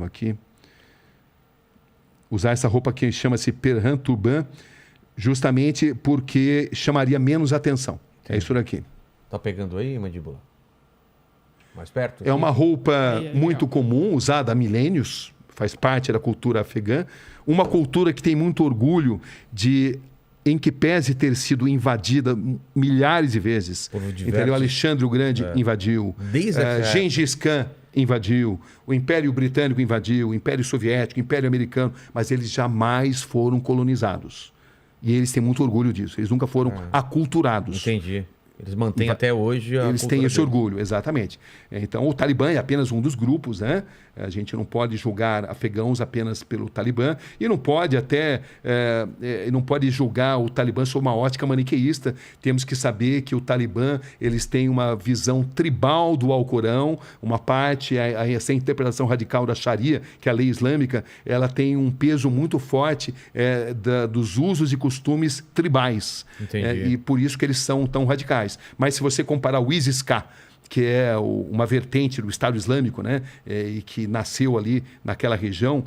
aqui. Usar essa roupa que chama-se Perhan Turban, justamente porque chamaria menos atenção. Sim. É isso aqui. Tá pegando aí, Mandíbula? Mais perto? É uma roupa muito comum, usada há milênios, faz parte da cultura afegã. Uma cultura que tem muito orgulho em que pese ter sido invadida milhares de vezes. Entendeu? Alexandre o Grande invadiu. Gengis Khan invadiu. O Império Britânico invadiu. O Império Soviético, o Império Americano. Mas eles jamais foram colonizados. E eles têm muito orgulho disso. Eles nunca foram aculturados. Entendi. Eles mantêm até hoje a Eles têm esse orgulho, exatamente. Então, o Talibã é apenas um dos grupos, né? A gente não pode julgar afegãos apenas pelo Talibã e não pode não pode julgar o Talibã sob uma ótica maniqueísta. Temos que saber que o Talibã, eles têm uma visão tribal do Alcorão, uma parte, essa interpretação radical da Sharia, que é a lei islâmica, ela tem um peso muito forte dos usos e costumes tribais. E por isso que eles são tão radicais. Mas se você comparar o ISIS-K, que é uma vertente do Estado Islâmico, né? E que nasceu ali naquela região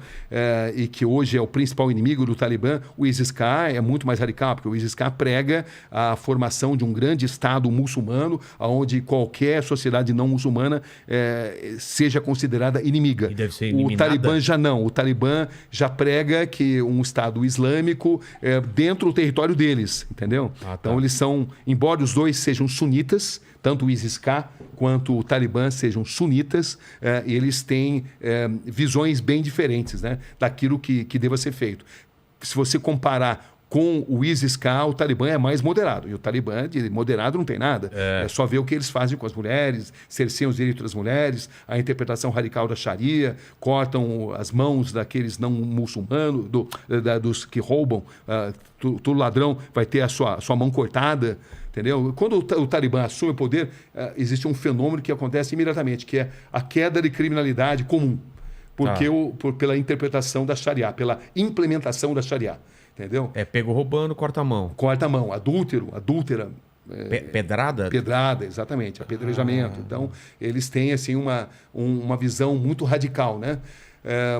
e que hoje é o principal inimigo do Talibã, o ISIS-K é muito mais radical, porque o ISIS-K prega a formação de um grande Estado muçulmano, onde qualquer sociedade não muçulmana seja considerada inimiga. E deve ser eliminada. O Talibã já não. O Talibã já prega que um Estado islâmico dentro do território deles, entendeu? Então eles são, embora os dois sejam sunitas, tanto o ISIS-K quanto o Talibã sejam sunitas, eles têm visões bem diferentes, né, daquilo que deva ser feito. Se você comparar com o ISIS-K, o Talibã é mais moderado. E o Talibã, de moderado, não tem nada. É só ver o que eles fazem com as mulheres, cerceiam os direitos das mulheres, a interpretação radical da Sharia, cortam as mãos daqueles não muçulmanos, dos que roubam. Todo ladrão vai ter a sua mão cortada. Entendeu? Quando o Talibã assume o poder, existe um fenômeno que acontece imediatamente, que é a queda de criminalidade comum, pela interpretação da Sharia, pela implementação da Sharia. Entendeu? Pego roubando, corta a mão. Corta a mão. Adúltera. Pedrada? Pedrada, exatamente. Apedrejamento. Então, eles têm assim, uma visão muito radical, né?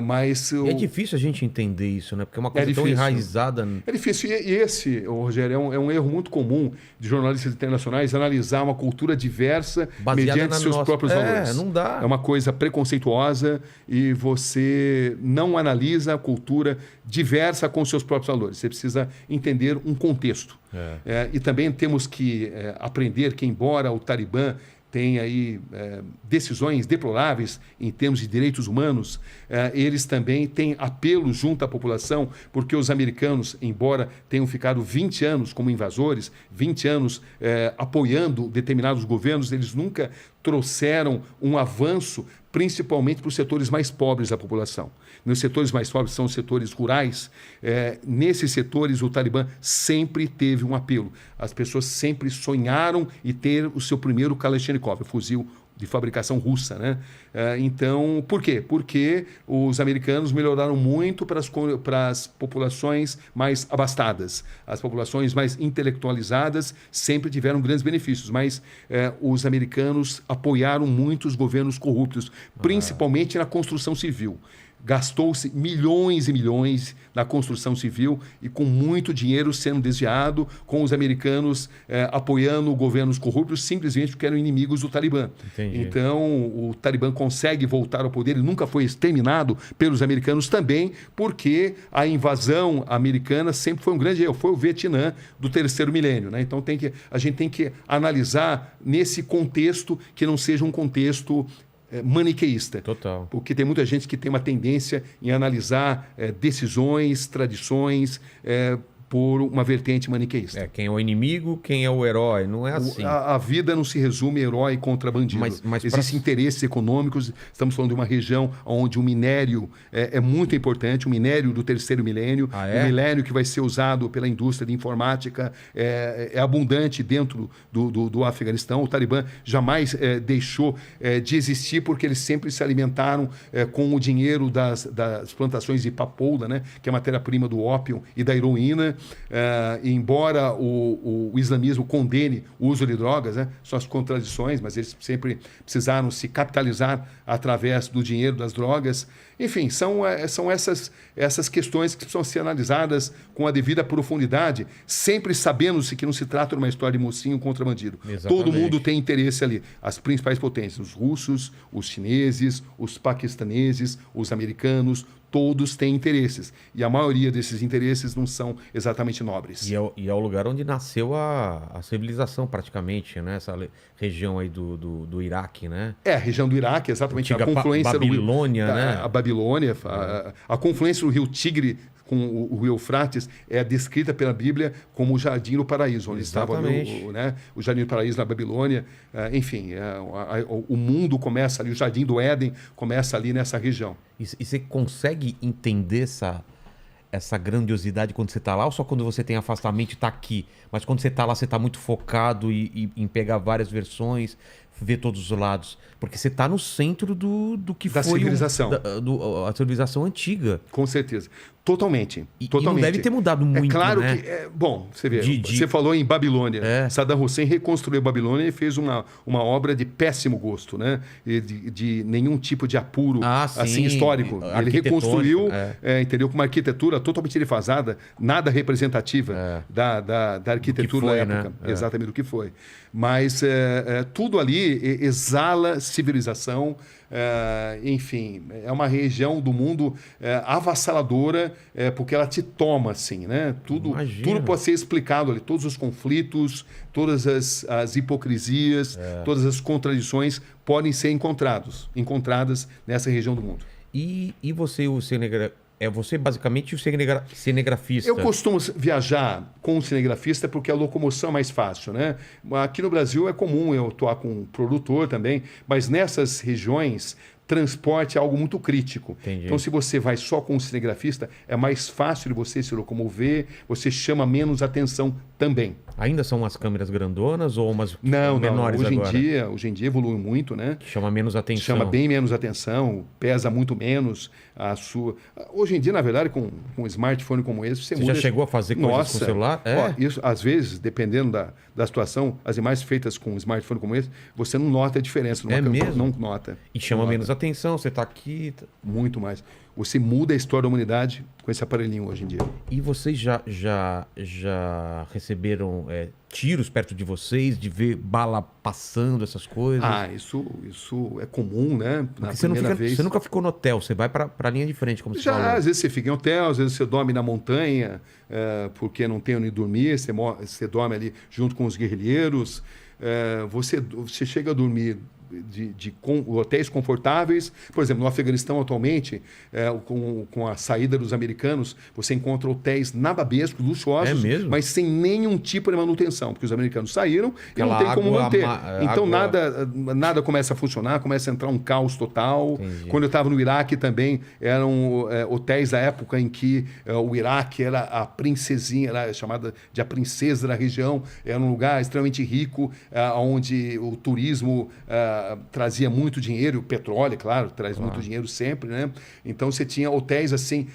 Mas é difícil a gente entender isso, né? Porque é uma coisa tão enraizada. É difícil. E esse, Rogério, é um erro muito comum de jornalistas internacionais analisar uma cultura diversa mediante seus próprios valores. Não dá. É uma coisa preconceituosa e você não analisa a cultura diversa com seus próprios valores. Você precisa entender um contexto. E também temos que aprender que, embora o Talibã tem aí decisões deploráveis em termos de direitos humanos, eles também têm apelo junto à população, porque os americanos, embora tenham ficado 20 anos como invasores, 20 anos apoiando determinados governos, eles nunca trouxeram um avanço, principalmente para os setores mais pobres da população. Nos setores mais pobres são os setores rurais. Nesses setores, o Talibã sempre teve um apelo. As pessoas sempre sonharam em ter o seu primeiro Kalashnikov, fuzil de fabricação russa, né? Então, por quê? Porque os americanos melhoraram muito para as populações mais abastadas. As populações mais intelectualizadas sempre tiveram grandes benefícios, mas os americanos apoiaram muito os governos corruptos, principalmente na construção civil. Gastou-se milhões e milhões na construção civil e com muito dinheiro sendo desviado, com os americanos apoiando governos corruptos simplesmente porque eram inimigos do Talibã. Entendi. Então, o Talibã consegue voltar ao poder, ele nunca foi exterminado pelos americanos também, porque a invasão americana sempre foi um grande erro, foi o Vietnã do terceiro milênio, né? Então, a gente tem que analisar nesse contexto que não seja um contexto maniqueísta. Total. Porque tem muita gente que tem uma tendência em analisar decisões, tradições, por uma vertente maniqueísta. Quem é o inimigo, quem é o herói, não é assim. A vida não se resume herói contra bandido. Mas existem interesses econômicos, estamos falando de uma região onde o minério é muito importante, o minério do terceiro milênio, o minério que vai ser usado pela indústria de informática é abundante dentro do Afeganistão. O Talibã jamais deixou de existir porque eles sempre se alimentaram com o dinheiro das plantações de papoula, né, que é a matéria-prima do ópio e da heroína. embora o islamismo condene o uso de drogas, né, suas contradições, mas eles sempre precisaram se capitalizar através do dinheiro das drogas. Enfim, são essas questões que precisam ser analisadas com a devida profundidade, sempre sabendo-se que não se trata de uma história de mocinho contra bandido. Exatamente. Todo mundo tem interesse ali. As principais potências, os russos, os chineses, os paquistaneses, os americanos, todos têm interesses. E a maioria desses interesses não são exatamente nobres. E é o lugar onde nasceu a civilização, praticamente, né? Essa região aí do Iraque, né? A região do Iraque, exatamente. Antiga A confluência Babilônia, do rio, né? A Babilônia, a confluência do rio Tigre com o rio Eufrates é descrita pela Bíblia como o Jardim do Paraíso, onde estava o Jardim do Paraíso na Babilônia. Enfim, o mundo começa ali, o Jardim do Éden começa ali nessa região. E você consegue entender essa grandiosidade quando você está lá, ou só quando você tem afastamento e está aqui? Mas quando você está lá, você está muito focado em pegar várias versões, ver todos os lados. Porque você está no centro do que da foi civilização. A civilização antiga. Com certeza. Totalmente. E Totalmente. não deve ter mudado muito, claro né? que... bom, você vê, você falou em Babilônia. Saddam Hussein reconstruiu a Babilônia e fez uma obra de péssimo gosto, né? De nenhum tipo de apuro assim, histórico. Ele reconstruiu, entendeu? Com uma arquitetura totalmente defasada, nada representativa da arquitetura da época. Né? Exatamente do que foi. Mas tudo ali exala civilização. Enfim, é uma região do mundo avassaladora, porque ela te toma assim, né? Tudo pode ser explicado ali, todos os conflitos, todas as hipocrisias, todas as contradições podem ser encontradas nessa região do mundo. E você, você basicamente o cinegrafista. Eu costumo viajar com um cinegrafista porque a locomoção é mais fácil, né? Aqui no Brasil é comum eu atuar com um produtor também, mas nessas regiões transporte é algo muito crítico. Entendi. Então, se você vai só com um cinegrafista, é mais fácil de você se locomover, você chama menos atenção também. Ainda são umas câmeras grandonas ou umas menores agora? Hoje em dia evolui muito, né? Chama menos atenção. Chama bem menos atenção, pesa muito menos a sua... Hoje em dia, na verdade, com um smartphone como esse, você muda... já chegou a fazer coisas com o celular? Isso, às vezes, dependendo da situação, as imagens feitas com um smartphone como esse, você não nota a diferença. Mesmo? Não nota. E chama menos atenção, você está aqui... Muito mais. Você muda a história da humanidade com esse aparelhinho hoje em dia. E vocês já receberam tiros perto de vocês, de ver bala passando, essas coisas? Isso é comum, né? Porque você nunca ficou no hotel, você vai para a linha de frente, como você falou. Às vezes você fica em hotel, às vezes você dorme na montanha, porque não tem onde dormir, você dorme ali junto com os guerrilheiros. Você chega a dormir de hotéis confortáveis. Por exemplo, no Afeganistão atualmente, com a saída dos americanos, você encontra hotéis nababescos, luxuosos, mas sem nenhum tipo de manutenção, porque os americanos saíram e não tem como manter. Então nada começa a funcionar, começa a entrar um caos total. Entendi. Quando eu estava no Iraque também, eram hotéis da época em que o Iraque era a princesinha, era chamada de a princesa da região, era um lugar extremamente rico, onde o turismo trazia muito dinheiro, o petróleo, claro, traz muito dinheiro sempre, né? Então você tinha hotéis assim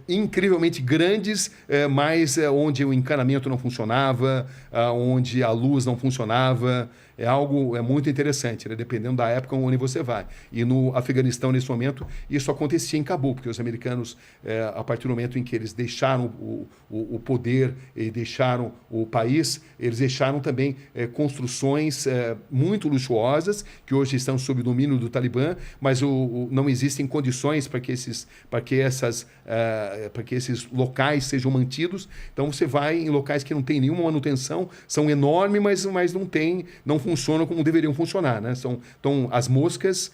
incrivelmente grandes, mas onde o encanamento não funcionava, onde a luz não funcionava. É algo muito interessante, né? Dependendo da época onde você vai. E no Afeganistão, nesse momento, isso acontecia em Cabul, porque os americanos, a partir do momento em que eles deixaram o poder e deixaram o país, eles deixaram também construções muito luxuosas, que hoje estão sob o domínio do Talibã, mas não existem condições para que esses locais sejam mantidos. Então você vai em locais que não tem nenhuma manutenção, são enormes, mas não funcionam como deveriam funcionar, né? Então, as moscas,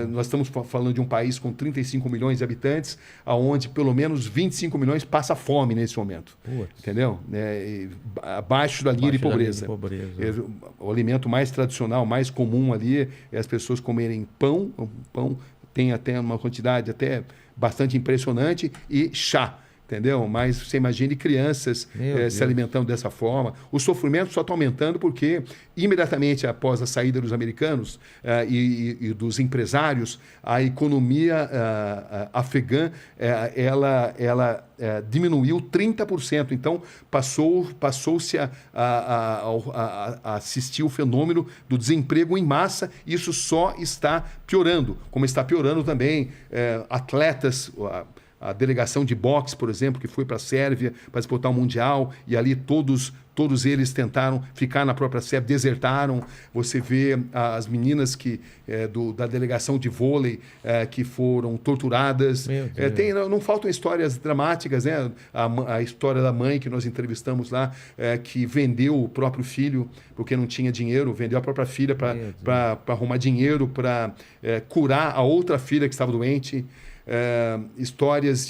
nós estamos falando de um país com 35 milhões de habitantes, onde pelo menos 25 milhões passa fome nesse momento. Putz. Entendeu? Abaixo da linha de pobreza. O alimento mais tradicional, mais comum ali, é as pessoas comerem pão. O pão tem até uma quantidade até bastante impressionante, e chá. entendeu? Mas você imagine crianças se alimentando dessa forma. O sofrimento só está aumentando porque, imediatamente após a saída dos americanos e dos empresários, a economia afegã ela diminuiu 30%. Então, passou-se a assistir o fenômeno do desemprego em massa. Isso só está piorando, como está piorando também atletas. A delegação de boxe, por exemplo, que foi para a Sérvia para disputar o Mundial, e ali todos eles tentaram ficar na própria Sérvia, desertaram. Você vê as meninas da delegação de vôlei que foram torturadas. Não faltam histórias dramáticas, né? A história da mãe que nós entrevistamos lá, que vendeu o próprio filho porque não tinha dinheiro, vendeu a própria filha para arrumar dinheiro para curar a outra filha que estava doente. Histórias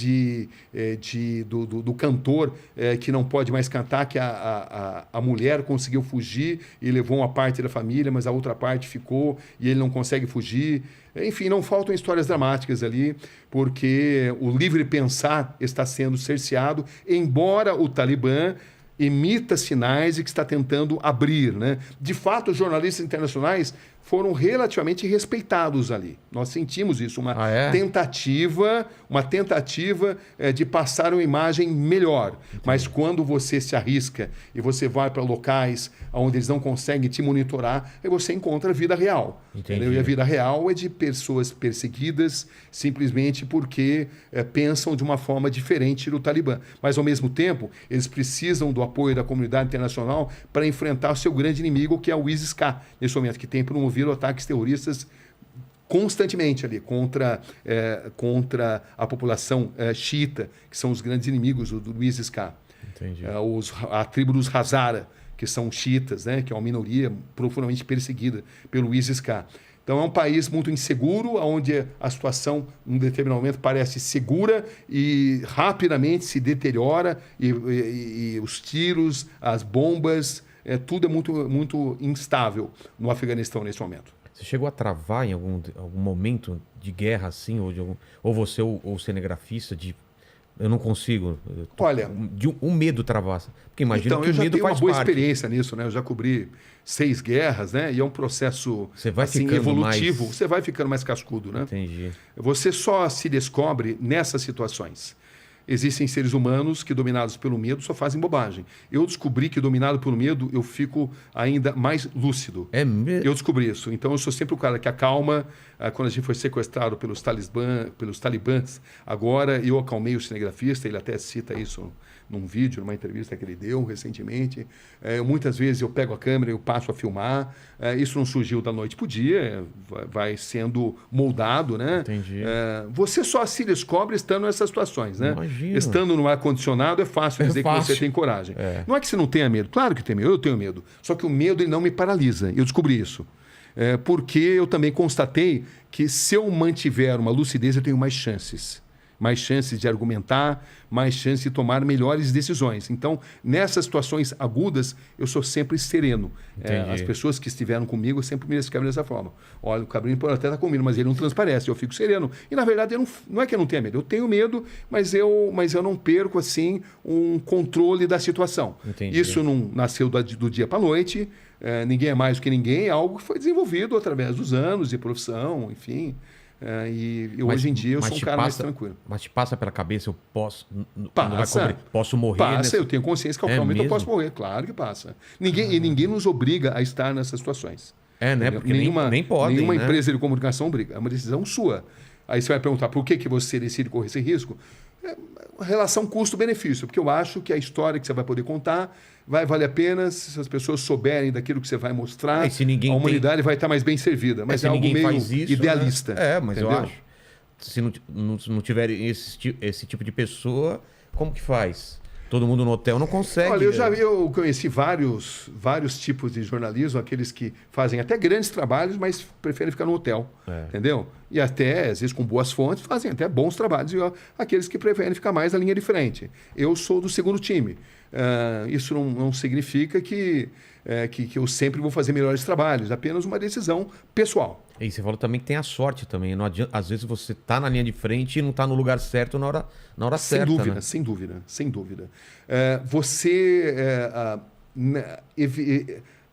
do cantor que não pode mais cantar, que a mulher conseguiu fugir e levou uma parte da família, mas a outra parte ficou e ele não consegue fugir. Enfim, não faltam histórias dramáticas ali, porque o livre pensar está sendo cerceado, embora o Talibã emita sinais de que está tentando abrir, né? De fato, os jornalistas internacionais foram relativamente respeitados ali. Nós sentimos isso, uma tentativa de passar uma imagem melhor. Entendi. Mas quando você se arrisca e você vai para locais onde eles não conseguem te monitorar, aí você encontra a vida real. Entendeu? E a vida real é de pessoas perseguidas simplesmente porque pensam de uma forma diferente do Talibã. Mas, ao mesmo tempo, eles precisam do apoio da comunidade internacional para enfrentar o seu grande inimigo, que é o ISIS-K, nesse momento, que tem promovido ataques terroristas constantemente ali contra a população xiita, que são os grandes inimigos do ISIS-K. A tribo dos Hazara, que são xiitas, né, que é uma minoria profundamente perseguida pelo ISIS-K. Então é um país muito inseguro, onde a situação, em um determinado momento, parece segura e rapidamente se deteriora, e os tiros, as bombas, tudo é muito, muito instável no Afeganistão nesse momento. Você chegou a travar em algum momento de guerra assim, ou você, o cinegrafista, eu não consigo. Olha, um medo travassa. Porque imagina então, que o medo faz parte. Eu já tenho uma boa experiência nisso, né? Eu já cobri 6 guerras, né? E é um processo evolutivo. Você vai ficando mais cascudo, né? Entendi. Você só se descobre nessas situações. Existem seres humanos que, dominados pelo medo, só fazem bobagem. Eu descobri que, dominado pelo medo, eu fico ainda mais lúcido. É mesmo? Eu descobri isso. Então, eu sou sempre o cara que acalma. Quando a gente foi sequestrado pelos talibãs, agora eu acalmei o cinegrafista, ele até cita isso num vídeo, numa entrevista que ele deu recentemente. Muitas vezes eu pego a câmera e eu passo a filmar. Isso não surgiu da noite para o dia, vai sendo moldado, né? Entendi. Você só se descobre estando nessas situações, né? Imagino. Estando no ar-condicionado é fácil dizer que você tem coragem. Não é que você não tenha medo, claro que tem medo, eu tenho medo. Só que o medo ele não me paralisa, eu descobri isso. Porque eu também constatei que se eu mantiver uma lucidez, eu tenho mais chances de argumentar, mais chances de tomar melhores decisões. Então, nessas situações agudas, eu sou sempre sereno. As pessoas que estiveram comigo sempre me descrevem dessa forma. Olha, o Cabrini pode até estar comigo, mas ele não transparece, eu fico sereno. E, na verdade, não é que eu não tenha medo, eu tenho medo, mas eu não perco, assim, um controle da situação. Entendi. Isso não nasceu do dia para a noite, ninguém é mais do que ninguém, é algo que foi desenvolvido através dos anos de profissão, enfim. Hoje em dia eu sou um cara mais tranquilo. Mas te passa pela cabeça, eu posso morrer? Passa, eu tenho consciência que a qualquer momento eu posso morrer. Claro que passa. Ninguém nos obriga a estar nessas situações. Né? Porque nem podem, nenhuma né? empresa de comunicação obriga. É uma decisão sua. Aí você vai perguntar por que você decide correr esse risco? Relação custo-benefício, porque eu acho que a história que você vai poder contar vai valer a pena se as pessoas souberem daquilo que você vai mostrar. A humanidade vai estar mais bem servida. Mas é algo meio idealista. Né? Mas entendeu? Eu acho. Se não tiver esse tipo de pessoa, como que faz? Todo mundo no hotel não consegue. Olha, eu conheci vários tipos de jornalismo, aqueles que fazem até grandes trabalhos, mas preferem ficar no hotel, entendeu? E até, às vezes, com boas fontes, fazem até bons trabalhos. E aqueles que preferem ficar mais na linha de frente. Eu sou do segundo time. Isso não significa que eu sempre vou fazer melhores trabalhos, apenas uma decisão pessoal. E você falou também que tem a sorte também. Não adianta, às vezes você tá na linha de frente e não tá no lugar certo na hora Sem certa. dúvida, Né? sem dúvida, sem dúvida.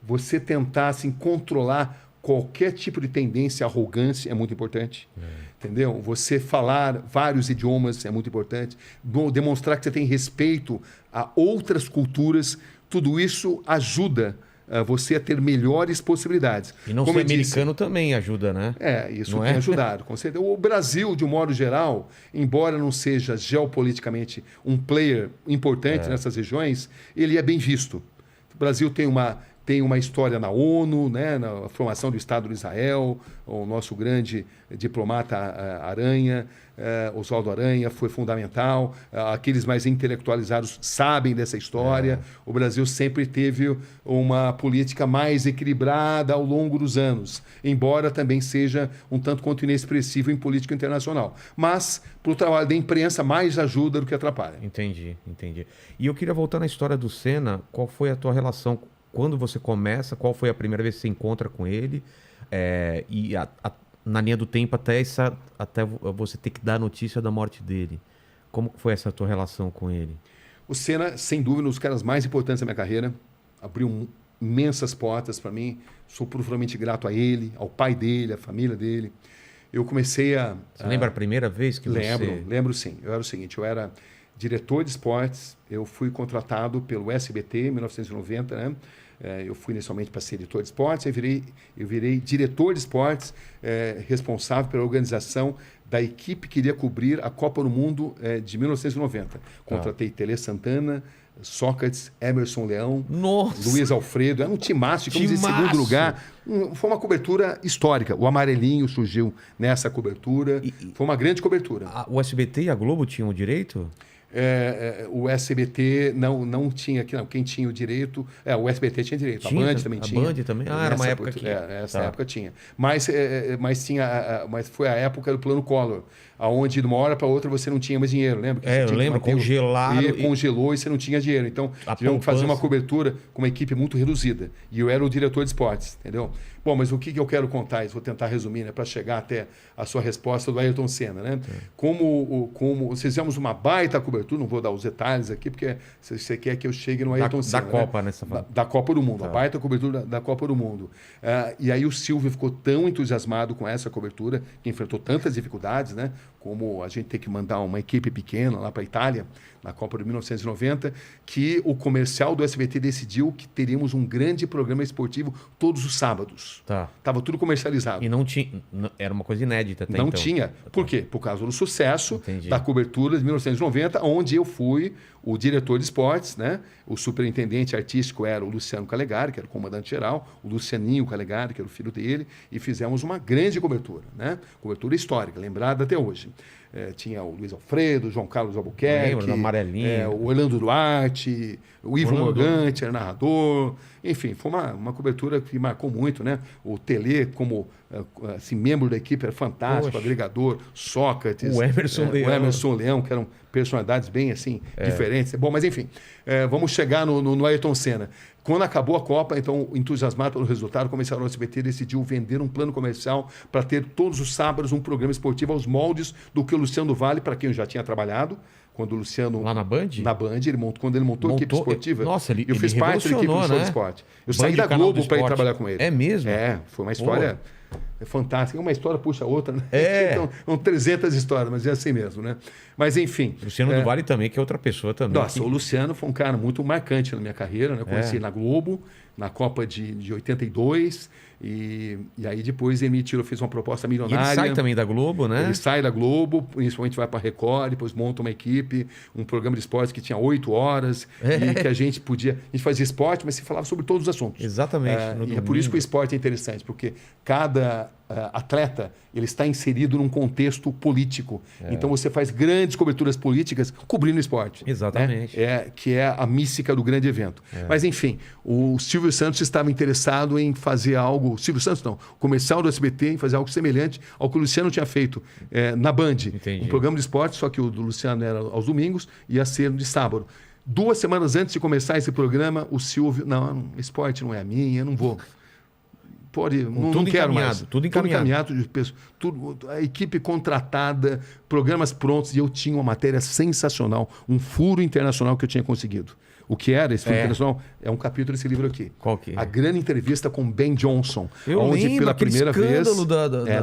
Você tentar assim, controlar qualquer tipo de tendência, arrogância é muito importante. Entendeu? Você falar vários idiomas é muito importante. Demonstrar que você tem respeito a outras culturas, tudo isso ajuda você a ter melhores possibilidades. E não Como ser eu disse, americano também ajuda, né? isso Não tem é? ajudado. Com certeza. O Brasil, de um modo geral, embora não seja geopoliticamente um player importante nessas regiões, ele é bem visto. O Brasil tem uma história na ONU, né, na formação do Estado de Israel, o nosso grande diplomata Aranha, Oswaldo Aranha, foi fundamental. Aqueles mais intelectualizados sabem dessa história. O Brasil sempre teve uma política mais equilibrada ao longo dos anos, embora também seja um tanto quanto inexpressivo em política internacional. Mas, para o trabalho da imprensa, mais ajuda do que atrapalha. Entendi. E eu queria voltar na história do Senna. Qual foi a tua relação quando você começa? Qual foi a primeira vez que você encontra com ele? Na linha do tempo até você ter que dar a notícia da morte dele. Como foi essa tua relação com ele? O Senna, sem dúvida, um dos caras mais importantes da minha carreira. Abriu imensas portas para mim. Sou profundamente grato a ele, ao pai dele, à família dele. Eu comecei a... Você lembra a primeira vez que Lembro sim. Eu era o seguinte, eu era diretor de esportes, eu fui contratado pelo SBT em 1990, né? Eu fui inicialmente para ser editor de esportes, eu virei diretor de esportes, responsável pela organização da equipe que iria cobrir a Copa do Mundo de 1990. Contratei Tele Santana, Sócrates, Emerson Leão, Nossa! Luiz Alfredo. Era um timaço, ficamos em segundo lugar. Foi uma cobertura histórica. O Amarelinho surgiu nessa cobertura. Foi uma grande cobertura. O SBT e a Globo tinham o direito? O SBT não tinha, quem tinha o direito, o SBT tinha direito, a Band também tinha. A Band também? Era uma época que... Essa época tinha. Mas foi a época do Plano Collor, onde de uma hora para outra você não tinha mais dinheiro, lembra? Eu lembro, congelaram. Congelou e você não tinha dinheiro. Então, tivemos que fazer uma cobertura com uma equipe muito reduzida. E eu era o diretor de esportes, entendeu? Bom, mas o que eu quero contar, vou tentar resumir, né, para chegar até a sua resposta do Ayrton Senna, né? Como fizemos uma baita cobertura, não vou dar os detalhes aqui, porque você quer que eu chegue no Ayrton Senna. Da Copa, né? Da Copa do Mundo, a baita cobertura da Copa do Mundo. E aí o Silvio ficou tão entusiasmado com essa cobertura, que enfrentou tantas dificuldades, né? Como a gente ter que mandar uma equipe pequena lá para a Itália, na Copa de 1990, que o comercial do SBT decidiu que teríamos um grande programa esportivo todos os sábados. Tava tudo comercializado. E não tinha... Era uma coisa inédita até Não então. tinha. Por quê? Por causa do sucesso da cobertura de 1990, onde eu fui o diretor de esportes, né? O superintendente artístico era o Luciano Calegari, que era o comandante-geral, o Lucianinho Calegari, que era o filho dele, e fizemos uma grande cobertura, né? Cobertura histórica, lembrada até hoje. Tinha o Luiz Alfredo, o João Carlos Albuquerque, o Amarelinho, o Orlando Duarte, o Ivo Morgante, era narrador. Enfim, foi uma cobertura que marcou muito, né? O Tele, como assim, membro da equipe, era fantástico, agregador, Sócrates, o Emerson Leão, que eram personalidades bem assim, diferentes. Bom, mas enfim, vamos chegar no Ayrton Senna. Quando acabou a Copa, então, entusiasmado pelo resultado, comercial do SBT decidiu vender um plano comercial para ter todos os sábados um programa esportivo aos moldes do que o Luciano do Vale, para quem eu já tinha trabalhado, quando o Luciano... Lá na Band? Na Band, quando ele montou a equipe esportiva. Nossa, eu fiz parte da equipe do esporte. Eu saí da Globo para ir trabalhar com ele. É mesmo? Foi uma história... fantástica. Uma história puxa a outra, né? Então, são 300 histórias, mas é assim mesmo, né? Mas, enfim... Luciano do Vale também, que é outra pessoa também. Nossa, o Luciano foi um cara muito marcante na minha carreira, né? Eu conheci ele na Globo, na Copa de 82, e aí depois ele me tirou, fez uma proposta milionária. E ele sai também da Globo, né? Ele sai da Globo, principalmente vai para a Record, depois monta uma equipe, um programa de esporte que tinha 8 horas, e que a gente fazia esporte, mas se falava sobre todos os assuntos. Exatamente. E é por isso que o esporte é interessante, porque cada atleta ele está inserido num contexto político. Então você faz grandes coberturas políticas cobrindo o esporte. Exatamente. Né? Que é a mística do grande evento. Mas, enfim, o Silvio Santos estava interessado em fazer algo... Silvio Santos não. O comercial do SBT em fazer algo semelhante ao que o Luciano tinha feito na Band. Entendi. Um programa de esporte, só que o do Luciano era aos domingos, ia ser de sábado. 2 semanas antes de começar esse programa, o Silvio... Não, esporte não é a minha, eu não vou... pode, não tudo quero encaminhado, mais. tudo encaminhado. A equipe contratada, programas prontos, e eu tinha uma matéria sensacional, um furo internacional que eu tinha conseguido. O que era esse furo internacional? É um capítulo desse livro aqui. Qual que é? A grande entrevista com Ben Johnson. Eu onde lembro, pela aquele primeira vez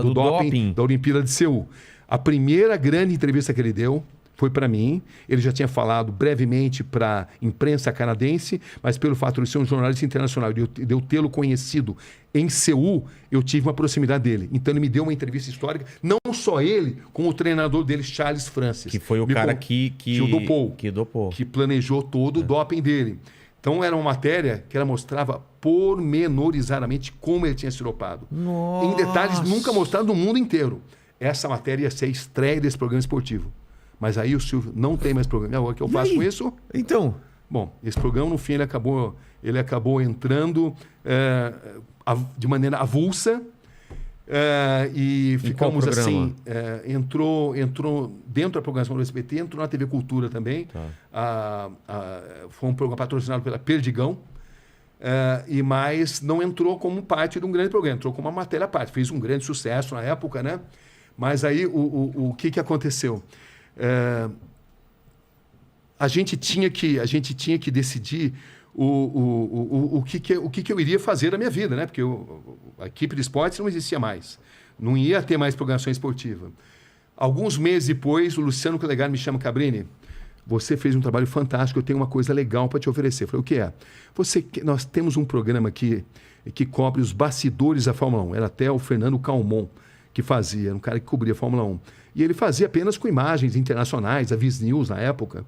do doping da Olimpíada de Seul. A primeira grande entrevista que ele deu foi para mim. Ele já tinha falado brevemente para a imprensa canadense, mas pelo fato de ser um jornalista internacional e de eu tê-lo conhecido em Seul, eu tive uma proximidade dele. Então ele me deu uma entrevista histórica, não só ele, como o treinador dele, Charles Francis. Que foi o cara que o dopou. Que dopou. Que planejou todo o doping dele. Então era uma matéria que ela mostrava pormenorizadamente como ele tinha se dopado. Nossa. Em detalhes nunca mostrados no mundo inteiro. Essa matéria ia ser a estreia desse programa esportivo. Mas aí o Silvio não tem mais programa. Agora que eu faço com isso... Então... Bom, esse programa, no fim, ele acabou entrando de maneira avulsa e ficamos assim... entrou dentro da programação do SBT, entrou na TV Cultura também. Tá. Foi um programa patrocinado pela Perdigão. Mas não entrou como parte de um grande programa, entrou como uma matéria à parte. Fez um grande sucesso na época, né? Mas aí o que aconteceu? A gente tinha que decidir o que eu iria fazer da minha vida, né? Porque a equipe de esportes não existia mais. Não ia ter mais programação esportiva. Alguns meses depois, o Luciano Calegari me chama: Cabrini, você fez um trabalho fantástico, eu tenho uma coisa legal para te oferecer. Eu falei: o que é? Nós temos um programa aqui que cobre os bastidores da Fórmula 1. Era até o Fernando Calmon que fazia, era um cara que cobria a Fórmula 1. E ele fazia apenas com imagens internacionais, a Viz News na época.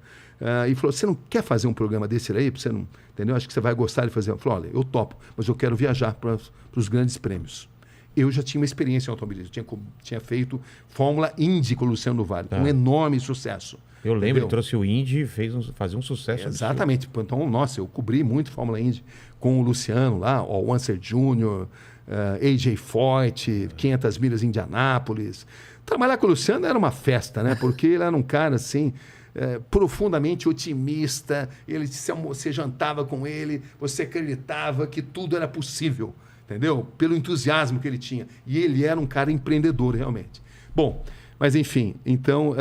E falou: você não quer fazer um programa desse aí? Você não, entendeu? Acho que você vai gostar de fazer. Eu falei: olha, eu topo, mas eu quero viajar para os grandes prêmios. Eu já tinha uma experiência em automobilismo. Eu tinha feito Fórmula Indy com o Luciano do Vale, um enorme sucesso. Eu lembro, ele trouxe o Indy e fazia um sucesso. Exatamente. Absurdo. Então, nossa, eu cobri muito Fórmula Indy com o Luciano lá, o Wanser Jr., AJ Foyt, 500 milhas em Indianápolis. Trabalhar com o Luciano era uma festa, né? Porque ele era um cara assim, profundamente otimista. Você jantava com ele, você acreditava que tudo era possível, entendeu? Pelo entusiasmo que ele tinha. E ele era um cara empreendedor, realmente. Bom, mas enfim, então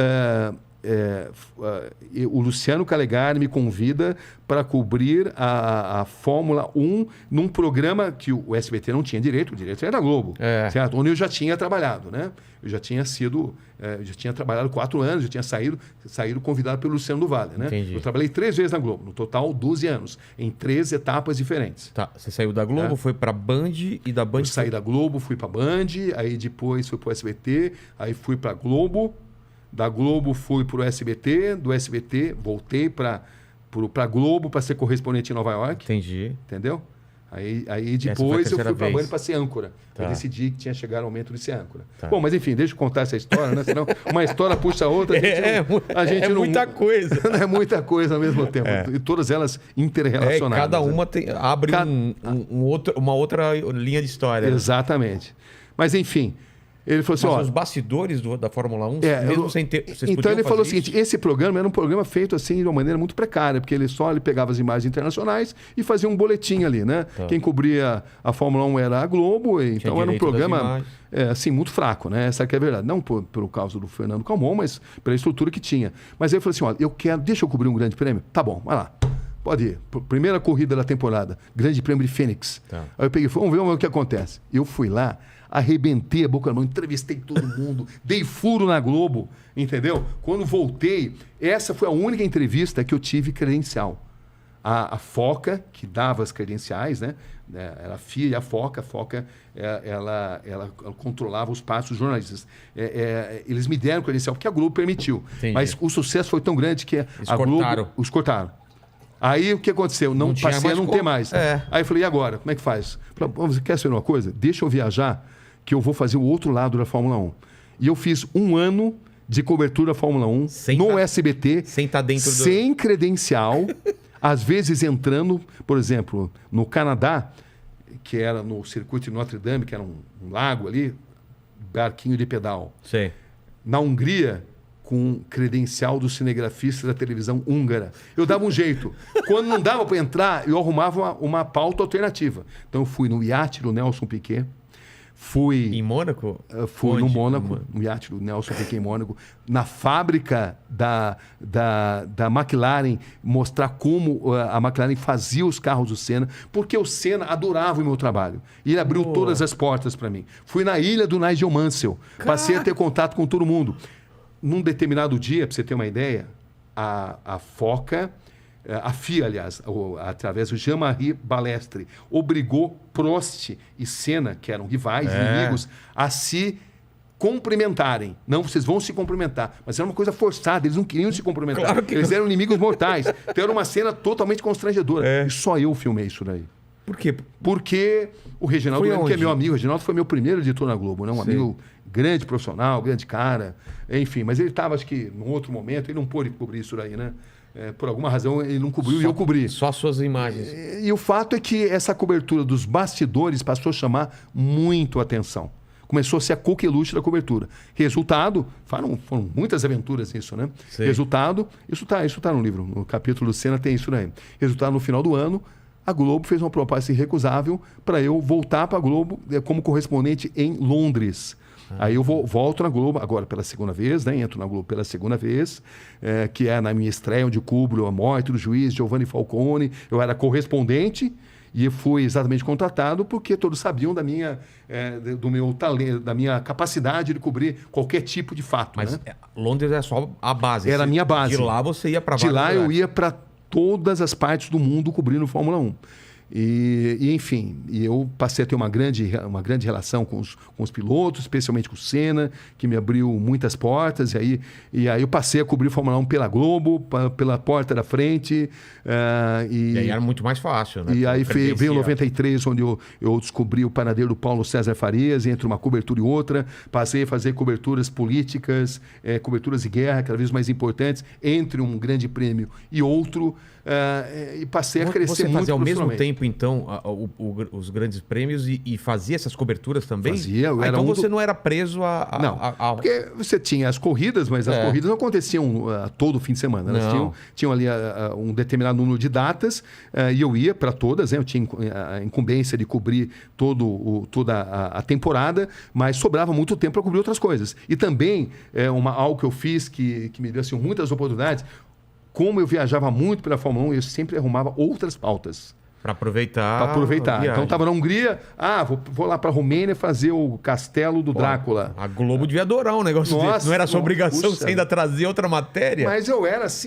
o Luciano Calegari me convida para cobrir a Fórmula 1 num programa que o SBT não tinha direito, o direito era da Globo, certo? Onde eu já tinha trabalhado, né? Eu já tinha trabalhado 4 anos, já tinha saído convidado pelo Luciano do Vale, né? Entendi. Eu trabalhei 3 vezes na Globo, no total 12 anos, em 3 etapas diferentes. Tá, você saiu da Globo, foi para Band e da Band... Eu saí da Globo, fui para Band, aí depois fui para o SBT, aí fui para Globo, da Globo fui para o SBT, do SBT voltei para Globo para ser correspondente em Nova York. Entendi. Entendeu? Aí depois eu fui para a Band para ser âncora. Tá. Eu decidi que tinha chegado o momento de ser âncora. Tá. Bom, mas enfim, deixa eu contar essa história, né? Senão uma história puxa a outra. A gente não, muita coisa. É muita coisa ao mesmo tempo. E todas elas interrelacionadas. Cada uma abre uma outra linha de história. Exatamente. Mas enfim... Ele falou assim: mas os bastidores da Fórmula 1, mesmo sem ter... Então ele falou o seguinte: esse programa era um programa feito assim de uma maneira muito precária, porque ele pegava as imagens internacionais e fazia um boletim ali, né? Tá. Quem cobria a Fórmula 1 era a Globo, então era um programa assim, muito fraco, né? Essa que é a verdade. Não por causa do Fernando Calmon, mas pela estrutura que tinha. Mas aí ele falou assim: olha, deixa eu cobrir um grande prêmio? Tá bom, vai lá. Pode ir. Primeira corrida da temporada, Grande Prêmio de Phoenix. Tá. Aí eu peguei, vamos ver o que acontece. Eu fui lá, arrebentei a boca na mão, entrevistei todo mundo, dei furo na Globo, entendeu? Quando voltei, essa foi a única entrevista que eu tive credencial. A Foca, que dava as credenciais, né? Era a FIA e a Foca. A Foca, ela controlava os passos dos jornalistas. Eles me deram credencial porque a Globo permitiu. Entendi. Mas o sucesso foi tão grande que a Globo... Os cortaram. Aí o que aconteceu? Passei a não ter mais. Aí eu falei: e agora? Como é que faz? Falei: você quer saber uma coisa? Deixa eu viajar, que eu vou fazer o outro lado da Fórmula 1. E eu fiz 1 ano de cobertura da Fórmula 1 no SBT, sem estar dentro sem credencial, às vezes entrando, por exemplo, no Canadá, que era no circuito de Notre Dame, que era um lago ali, barquinho de pedal. Sim. Na Hungria, com credencial do cinegrafista da televisão húngara. Eu dava um jeito. Quando não dava para entrar, eu arrumava uma pauta alternativa. Então eu fui no iate do Nelson Piquet. Fui em Mônaco? Fui no Mônaco, no iate do Nelson Piquet em Mônaco, na fábrica da McLaren, mostrar como a McLaren fazia os carros do Senna, porque o Senna adorava o meu trabalho. E ele abriu todas as portas para mim. Fui na ilha do Nigel Mansell, passei a ter contato com todo mundo. Num determinado dia, para você ter uma ideia, a FOCA, a FIA, aliás, através do Jean-Marie Balestre, obrigou Prost e Senna, que eram rivais, inimigos, a se cumprimentarem. Não, vocês vão se cumprimentar. Mas era uma coisa forçada, eles não queriam se cumprimentar. Claro que eles não. eram inimigos mortais. Então era uma cena totalmente constrangedora. E só eu filmei isso daí. Por quê? Porque o Reginaldo Leme, que é meu amigo, o Reginaldo foi meu primeiro editor na Globo, né? Um amigo grande, profissional, grande cara, enfim. Mas ele estava, acho que, num outro momento, ele não pôde cobrir isso daí, né? Por alguma razão, ele não cobriu e eu cobri. Só as suas imagens. E o fato é que essa cobertura dos bastidores passou a chamar muito a atenção. Começou a ser a coqueluche da cobertura. Resultado, foram muitas aventuras nisso, né? Sim. Resultado, isso tá no livro, no capítulo do Senna tem isso daí. Resultado, no final do ano, a Globo fez uma proposta irrecusável para eu voltar para a Globo como correspondente em Londres. Aí eu volto na Globo, agora pela segunda vez, né? Entro na Globo pela segunda vez, que é na minha estreia, onde cubro a morte do juiz Giovanni Falcone. Eu era correspondente e fui exatamente contratado porque todos sabiam do meu talento, da minha capacidade de cobrir qualquer tipo de fato. Mas né? Londres é só a base. Era a minha base. De lá você ia para De lá eu ia para todas as partes do mundo cobrindo Fórmula 1. Enfim, eu passei a ter uma grande relação com os pilotos, especialmente com o Senna, que me abriu muitas portas. E aí eu passei a cobrir Fórmula 1 pela Globo, pela porta da frente. E aí era muito mais fácil, né? E aí veio o 93, onde eu descobri o panadeiro Paulo César Farias, entre uma cobertura e outra. Passei a fazer coberturas políticas, coberturas de guerra, cada vez mais importantes, entre um grande prêmio e outro. E passei a crescer muito. Você fazia ao mesmo tempo, então, os grandes prêmios e fazia essas coberturas também? Fazia. Então você não era preso Não, porque você tinha as corridas, mas as corridas não aconteciam todo fim de semana. Elas tinham ali um determinado número de datas e eu ia para todas. Eu tinha a incumbência de cobrir toda a temporada, mas sobrava muito tempo para cobrir outras coisas. E também, algo que eu fiz que me deu assim, muitas oportunidades. Como eu viajava muito pela Fórmula 1, eu sempre arrumava outras pautas. Para aproveitar. Para aproveitar. Então estava na Hungria, vou lá para a Romênia fazer o Castelo do Drácula. A Globo devia adorar um negócio desse. Não era sua obrigação, você ainda trazia outra matéria? Mas eu era assim.